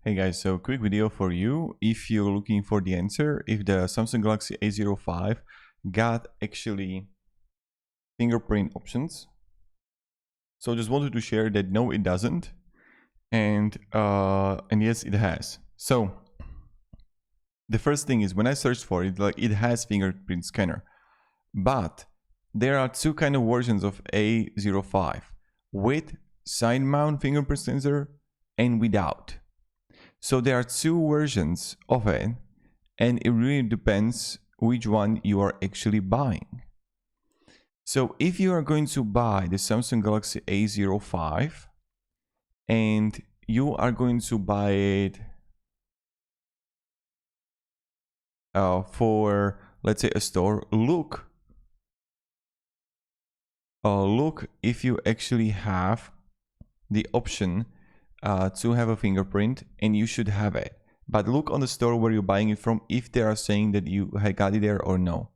Hey guys, so quick video for you. If you're looking for the answer, if the Samsung Galaxy A05 got actually fingerprint options. So just wanted to share that no, it doesn't. And yes, it has. So the first thing is when I searched for it, like it has fingerprint scanner. But there are two kind of versions of A05 with side mount fingerprint sensor and without. So there are two versions of it, and it really depends which one you are actually buying. So if you are going to buy the Samsung Galaxy A05 and you are going to buy it for, let's say, a store, look if you actually have the option to have a fingerprint, and you should have it. But look on the store where you're buying it from if they are saying that you got it there or no.